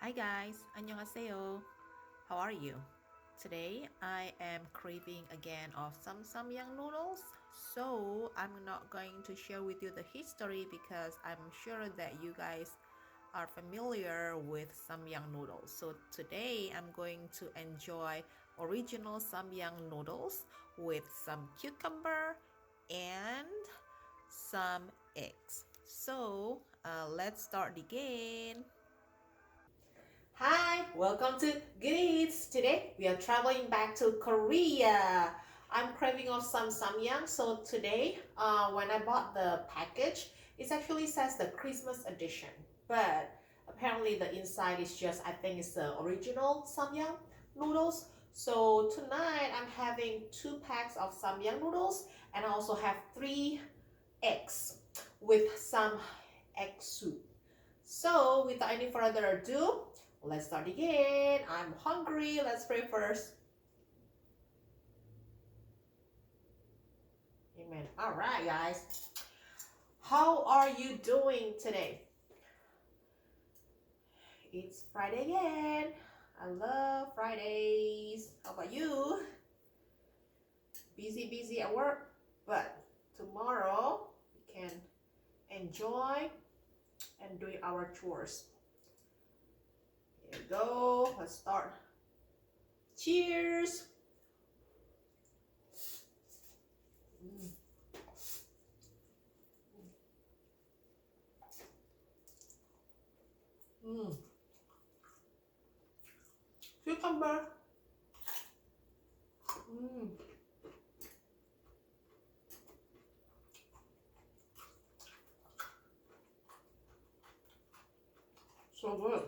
Hi guys, annyeonghaseyo. How are you? Today I am craving again of some Samyang noodles. So I'm not going to share with you the history because I'm sure that you guys are familiar with Samyang noodles. So today I'm going to enjoy original Samyang noodles with some cucumber and some eggs. So let's start again. Hi, welcome to Good Eats. Today we are traveling back to Korea. I'm craving of some samyang, so today when I bought the package, it actually says the Christmas edition, but apparently the inside is just, I think it's the original samyang noodles. So tonight I'm having 2 packs of samyang noodles, and I also have 3 eggs with some egg soup. So without any further ado, let's start again. I'm hungry. Let's pray first. Amen. All right, guys. How are you doing today? It's Friday again. I love Fridays. How about you? Busy at work, but tomorrow we can enjoy and do our chores. Here we go. Let's start. Cheers. Mm. Cucumber. Mm. So good.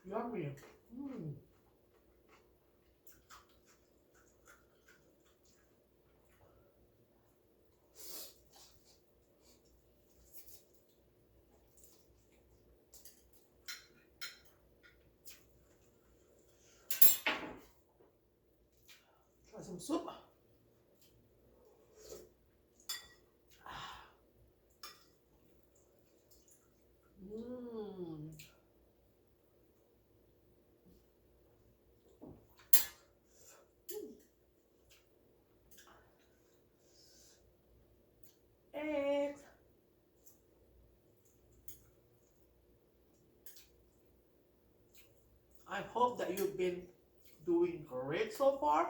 Yummy. Mm. Try some soup. Mmm. Eggs. I hope that you've been doing great so far.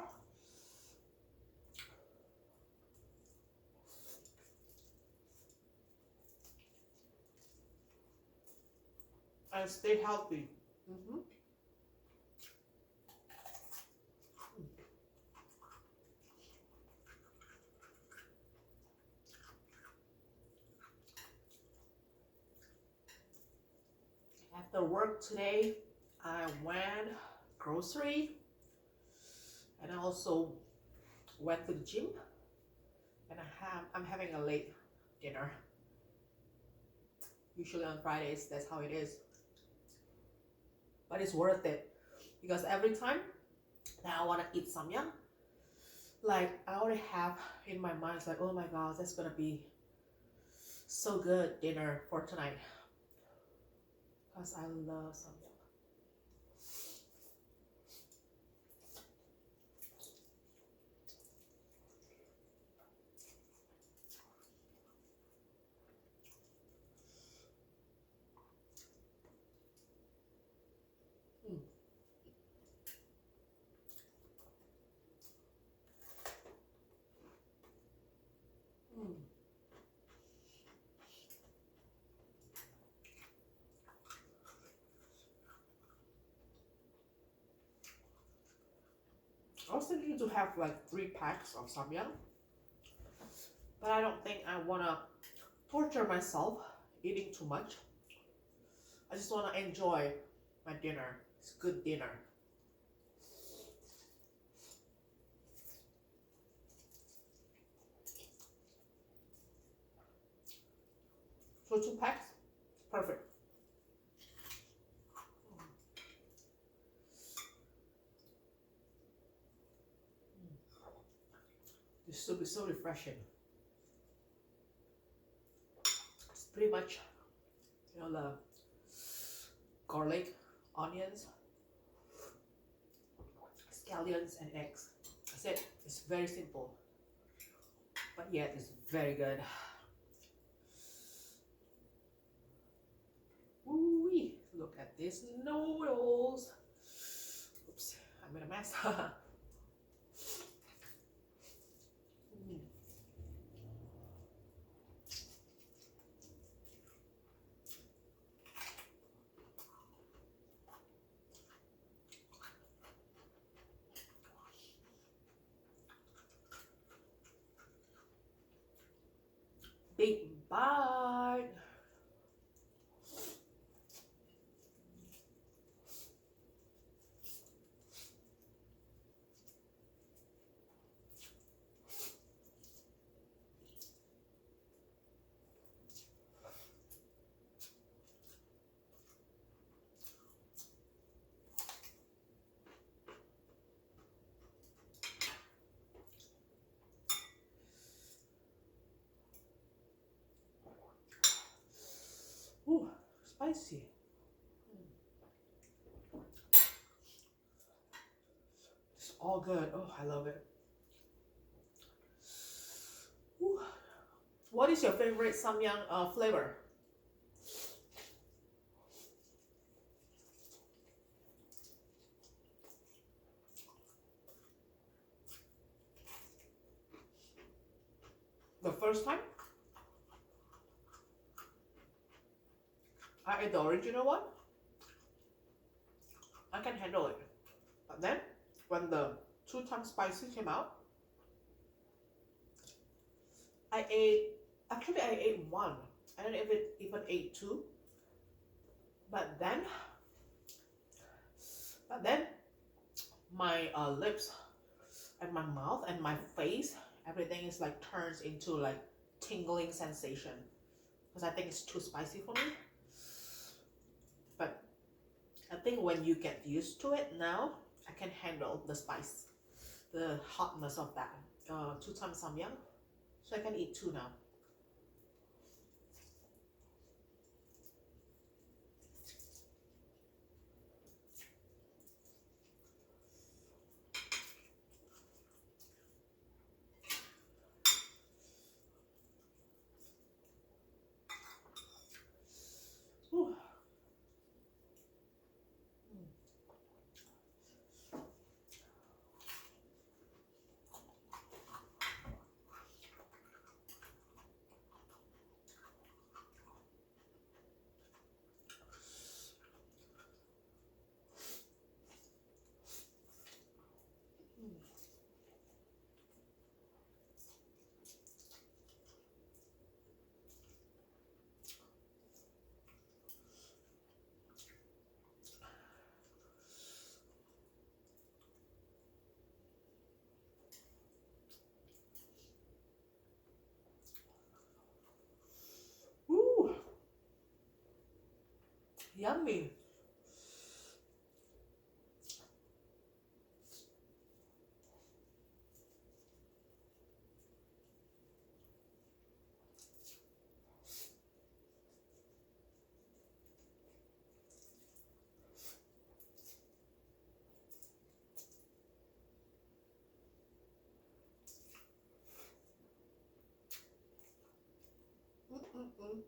And stay healthy. Mm-hmm. After work today, I went grocery and I also went to the gym, and I'm having a late dinner. Usually on Fridays, that's how it is. But it's worth it because every time that I want to eat samyang, like I already have in my mind, it's like, oh my god, that's gonna be so good dinner for tonight because I love samyang. Mm. Mm. I was thinking to have like 3 packs of samyang, but I don't think I wanna torture myself eating too much. I just wanna enjoy my dinner. It's good dinner. For 2 packs, perfect. This soup is so refreshing. It's pretty much, the garlic, onions, scallions, and eggs. That's it. It's very simple, but yet it's very good. Ooh-wee. Look at these noodles. Oops, I made a mess. Big bite. Ooh, spicy. It's all good. Oh, I love it. Ooh. What is your favorite Samyang flavor? The first time, I ate the original one. I can handle it. But then, when the 2 times spicy came out, I ate one. I don't even ate two. But then my lips and my mouth and my face, everything is like turns into like tingling sensation because I think it's too spicy for me. But I think when you get used to it now, I can handle the spice, the hotness of that 2 times Samyang. So I can eat 2 now. Ooh. Ooh. Yummy. Mm-mm-mm.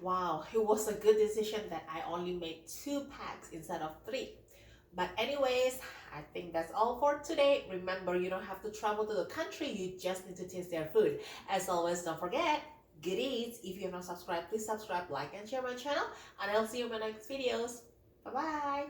Wow, it was a good decision that I only made 2 packs instead of 3. But anyways, I think that's all for today. Remember, you don't have to travel to the country, you just need to taste their food. As always, don't forget, good eats. If you have not subscribed, please subscribe, like, and share my channel. And I'll see you in my next videos. Bye bye.